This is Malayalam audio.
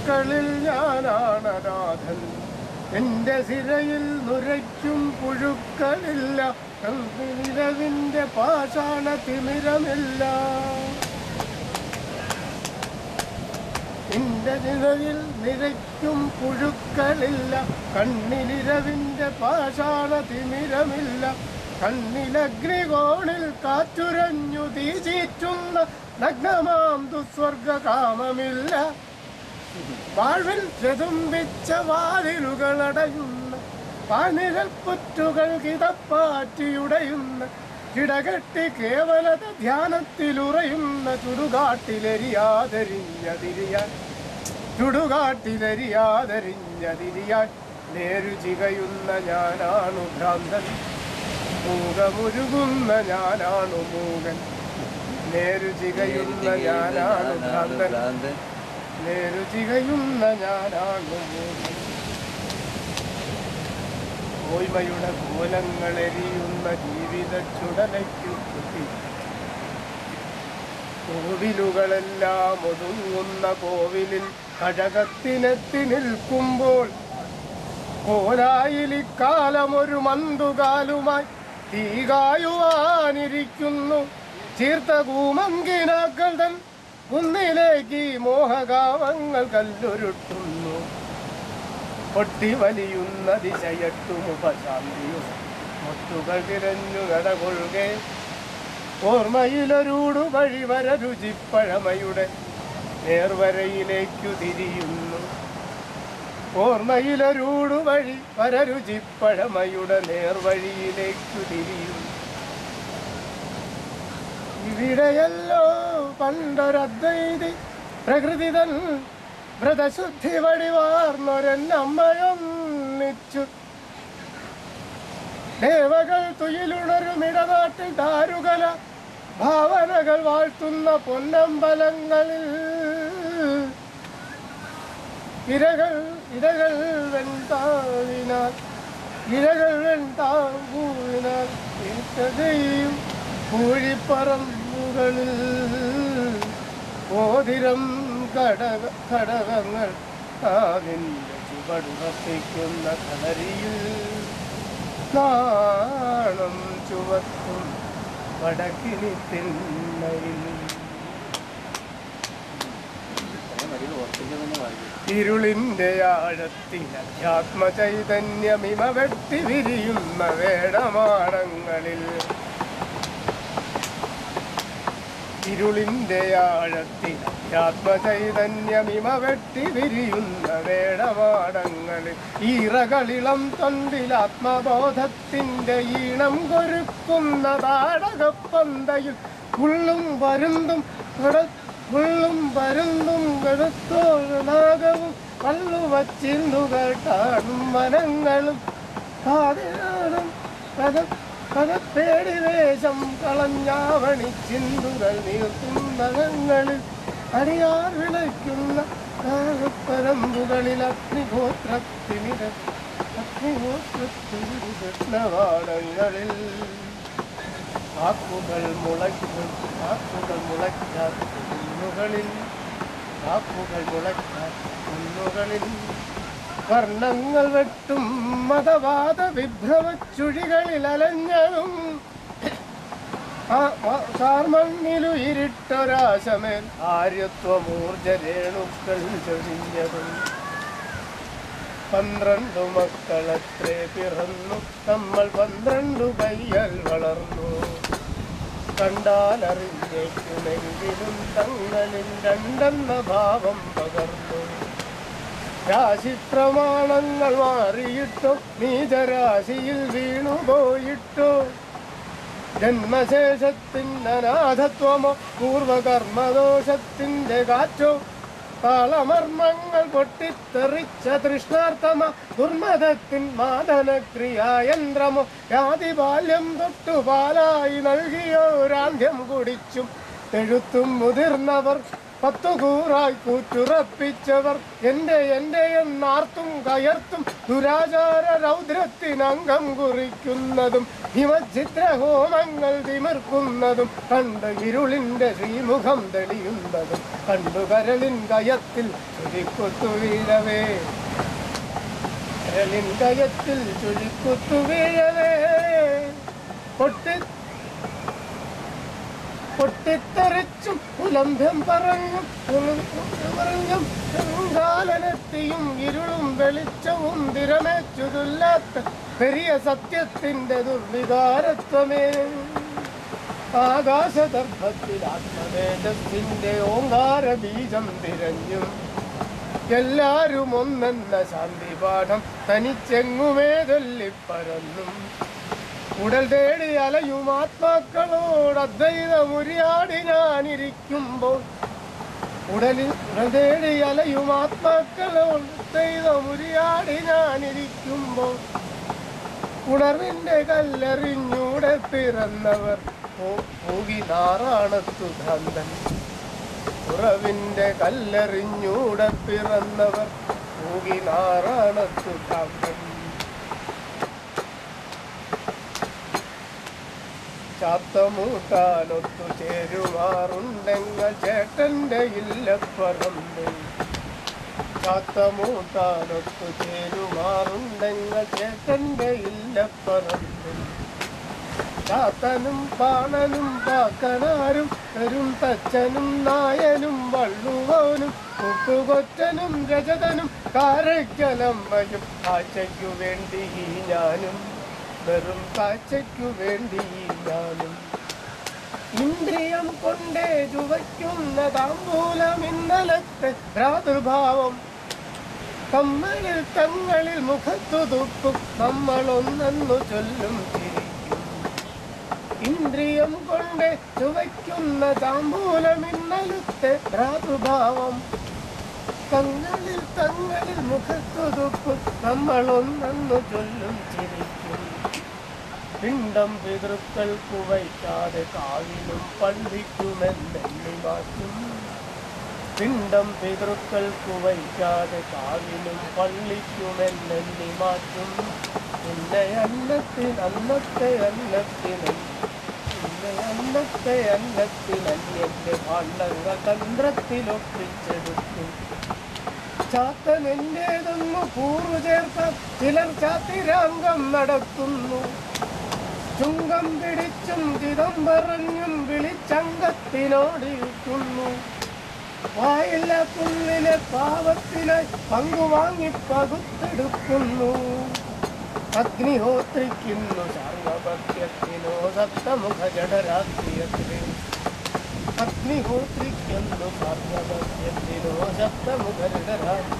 പുഴുക്കളിൽ ഞാനാണ് അനാഥൻ. എന്റെ സിരയിൽ നുരയ്ക്കും പുഴുക്കളില്ല, നിലവിന്റെ പാഷാണ തിമിരമില്ല. എന്റെ സിരയിൽ നിരയ്ക്കും പുഴുക്കളില്ല, കണ്ണിലിരവിന്റെ പാഷാണ തിമിരമില്ല. കണ്ണിലഗ്നികോണിൽ കാറ്റുരഞ്ഞു തീചീറ്റുന്ന നഗ്നമാം ദുസ്വർഗ കാമമില്ല. വാഴ്വിൽ ചതുമ്പിച്ച വാതിലുകളടയുന്ന പാനിഴൽപ്പുറ്റുകൾ കിതപ്പാറ്റിയുടയുന്ന കിടകെട്ടി കേവലത ധ്യാനത്തിലുറയുന്ന ചുടുകാട്ടിലെരിയാതെരിഞ്ഞതിരിയാൻ നേരു ചികയുന്ന ഞാനാണു ഭ്രാന്തൻ. മൂകമുരുകുന്ന ഞാനാണു മൂകൻ. നേരു ചികയുന്ന ഞാനാണു ഭ്രാന്തൻ. നേരു ചികയുന്ന ഞാനാണു മൂകൻ. ഓയ്മയുടെ കോലങ്ങളെരിയുന്ന ജീവിത ചുടലയ്ക്കു കുത്തി കോവിലുകളെല്ലാം ഒതുങ്ങുന്ന കോവിലിൽ കഴകത്തിനെത്തി നിൽക്കുമ്പോൾ കോലായിലിക്കാലമൊരു മന്തുകാലുമായി തീകായുവാനിരിക്കുന്നു. ചീർത്ത കൂമങ്കിനാക്കൾ തൻ കുന്നിലേക്ക് മോഹകാമങ്ങൾ കല്ലുരുട്ടുന്നു. പൊട്ടി വലിയുന്ന ദിശയട്ടുമുപശാന്തിയും മുത്തുകൾ തിരഞ്ഞു നടകൊള്ളുകെ ഓർമ്മയിലൊരൂടു വഴി വരരുചിപ്പഴമയുടെ നേർവരയിലേക്കു തിരിയുന്നു. ഓർമ്മയിലൊരൂടു വഴി വരരുചിപ്പഴമയുടെ നേർവഴിയിലേക്കു തിരിയുന്നു. ഇവിടെയല്ലോ പണ്ടൊരദ്വൈതി പ്രകൃതി തൻ വ്രതശുദ്ധി വടിവാർന്നൊരെന്നമ്മയൊന്നിച്ചു ദേവകൾ തുയിലുണരുമിടനാട്ടിൽ ദാരുകല ഭാവനകൾ വാഴ്ത്തുന്ന പൊന്നമ്പലങ്ങളിൽ ഇരകൾ വെൺതാങ്കൂവിനാൽ തീർച്ചതയും പൂഴിപ്പറമ്പുകളിൽ ഓതിരം ഘടകങ്ങൾ അതിൻ്റെ ചുവടുറപ്പിക്കുന്ന കളരിയിൽ നാണം ചുവത്തും വടക്കിനി തിണ്ണയിൽ ഇരുളിന്റെ ആഴത്തിൽ അധ്യാത്മചൈതന്യമിമ വെട്ടി വിരിയുന്ന വേടമാടങ്ങളിൽ ഇരുളിന്റെ ആഴത്തിൽ അധ്യാത്മചൈതന്യമിമ വെട്ടി വിരിയുന്ന വേടമാടങ്ങളിൽ ഈറകളിളം തൊണ്ടിൽ ആത്മബോധത്തിന്റെ ഈണം കൊരുക്കുന്ന താടകപ്പന്തയിൽ ഉള്ളും പരുന്തും കടുത്തോനാകവും കള്ളുവച്ചിന്തുകൾ കാണും മനങ്ങളും പാതിരാടും പദപ്പേടി വേഷം കളഞ്ഞാവണി ചിന്തുകൾ നീർത്തും നഖങ്ങളിൽ അടിയാർ വിളയ്ക്കുന്ന പരമ്പുകളിൽ അഗ്നിഹോത്രത്തിനവാടങ്ങളിൽ കാക്കുകൾ മുളയ്ക്കാത്ത കുന്നുകളിൽ വർണ്ണങ്ങൾ വെട്ടും മതവാദ വിഭ്രമ ചുഴികളിൽ അലഞ്ഞതും സാർമണ്ണിലു ഇരുട്ടൊരാശമേൽ ആര്യത്വമൂർജരേണുക്കൾ ചൊരിഞ്ഞതും 12 മക്കളത്രേ പിറന്നു നമ്മൾ 12 കയ്യൽ വളർന്നു കണ്ടാലറിഞ്ഞേക്കുമെങ്കിലും തങ്ങളിൽ രണ്ടെന്ന ഭാവം പകർന്നു രാശിപ്രമാണങ്ങൾ മാറിയിട്ടോ നീചരാശിയിൽ വീണുപോയിട്ടോ ജന്മശേഷത്തിൻ്റെ അനാഥത്വമോ പൂർവകർമ്മദോഷത്തിൻ്റെ കാറ്റോ താളമർമ്മങ്ങൾ പൊട്ടിത്തെറിച്ച തൃഷ്ണാർത്ഥമ ദുർമതത്തിൻ മാദനക്രിയായന്ത്രമോ യാതിബാല്യം തൊട്ടുപാലായി നൽകിയോരാന്ധ്യം കുടിച്ചും എഴുത്തും മുതിർന്നവർ 10 കൂറായി കൂറ്റുറപ്പിച്ചവർ എൻ്റെ എന്നാർത്തും കയർത്തും ദുരാചാര രൗദ്രത്തിനംഗം കുറിക്കുന്നതും ഹിമഛിദ്രഹോമങ്ങൾ തിമിർക്കുന്നതും കണ്ട് ഇരുളിൻ്റെ ശ്രീമുഖം തെളിയുന്നതും കണ്ടു കരളിൻ കയത്തിൽ ചുഴിക്കുത്തു വീഴവേ, കരളിൻ കയത്തിൽ ചുഴിക്കുത്തു വീഴവേ, പൊട്ടിത്തെറിച്ചും ഉലംഭ്യം പറഞ്ഞും കാലനെത്തിയും ഇരുളും വെളിച്ചവും തിരമേച്ചുതില്ലാത്ത പെരിയ സത്യത്തിന്റെ ദുർവികാരത്വമേ. ആകാശദർഭത്തിൽ ആത്മതേജസ്സിന്റെ ഓങ്കാര ബീജം തിരഞ്ഞും എല്ലാരും ഒന്നെന്ന ശാന്തിപാഠം തനിച്ചെങ്ങുമേ ചൊല്ലിപ്പരന്നും ഉടൽ തേടി അലയും ആത്മാക്കളോട് അദ്വൈതമുരിയാടി ഞാനിരിക്കുമ്പോൾ, ഉടൽ തേടി അലയും ആത്മാക്കളോട് അദ്വൈതമുരിയാടി ഞാനിരിക്കുമ്പോൾ, ഉണർവിന്റെ കല്ലെറിഞ്ഞൂടെ പിറന്നവർ പൂകി നാറാണത്തു ഭ്രാന്തൻ, ഉറവിന്റെ കല്ലെറിഞ്ഞൂടെ പിറന്നവർ പൂകി നാറാണത്തു ഭ്രാന്തൻ. ചാത്തമൂട്ടാനൊത്തു ചേരുമാറുണ്ടെങ്കിൽ ചേട്ടൻ്റെ ഇല്ലപ്പറമ്പിൽ, ചാത്തമൂട്ടാനൊത്തു ചേരുമാറുണ്ടെങ്കിൽ ചേട്ടൻ്റെ ഇല്ലപ്പറമ്പിൽ, ചാത്തനും പാണനും പാക്കനാരും പെരും തച്ചനും നായനും വള്ളുവനും കൂട്ടുകൊറ്റനും രജതനും കാരയ്ക്കലമ്മയും കാഴ്ചയ്ക്കു വേണ്ടി ഞാനും, വെറും കാഴ്ചയ്ക്കു വേണ്ടി ഞാനും. ഇന്ദ്രിയം കൊണ്ടേ ചുവയ്ക്കുന്ന താമ്പൂലം ഇന്നലത്തെ ഭ്രാതൃഭാവം, കമ്മലിൽ തങ്ങളിൽ മുഖത്തു തുപ്പും നമ്മളൊന്നെന്നു ചൊല്ലും ചിരിക്കും. ഇന്ദ്രിയം കൊണ്ട് ചുവയ്ക്കുന്ന താമ്പൂലം ഇന്നലത്തെ ഭ്രാതൃഭാവം, തങ്ങളിൽ മുഖത്തു തുപ്പും നമ്മളൊന്നെന്നു ചൊല്ലും ചിരിക്കും. പിണ്ടം പിതൃക്കൾക്കു വയ്ക്കാതെ കാവിലും പള്ളിക്കുമെന്നെണ്ണി മാറ്റും, പിണ്ടം പിതൃക്കൾക്കു വയ്ക്കാതെ കാവിലും പള്ളിക്കുമെന്നെണ്ണി മാറ്റും. പിന്നെ അന്നത്തെ അന്നത്തിനന്യന്റെ ഭാണ്ഡങ്ങൾ തന്ത്രത്തിലൊപ്പിച്ചെടുക്കും. ചാത്തനെന്റേതൊന്നു കൂറു ചേർക്കാൻ ചിലർ ചാത്തിരാംഗം നടത്തുന്നു, ചുങ്കം പിടിച്ചും ചിതം പറഞ്ഞും വിളിച്ചംഗത്തിനോടിരിക്കുന്നു. വായില്ല കുന്നിലെ പാവത്തിനായി പങ്കുവാങ്ങി പകുത്തെടുക്കുന്നു. അഗ്നിഹോത്രിക്കുന്നു സർവഭക്ഷ്യത്തിനോ സപ്തമുഖ ജഡരാത്രിയത്തിലെ, അഗ്നിഹോത്രിക്കുന്നു സർവഭക്ഷ്യത്തിനോ സപ്തമുഖ ജഡരാത്രി.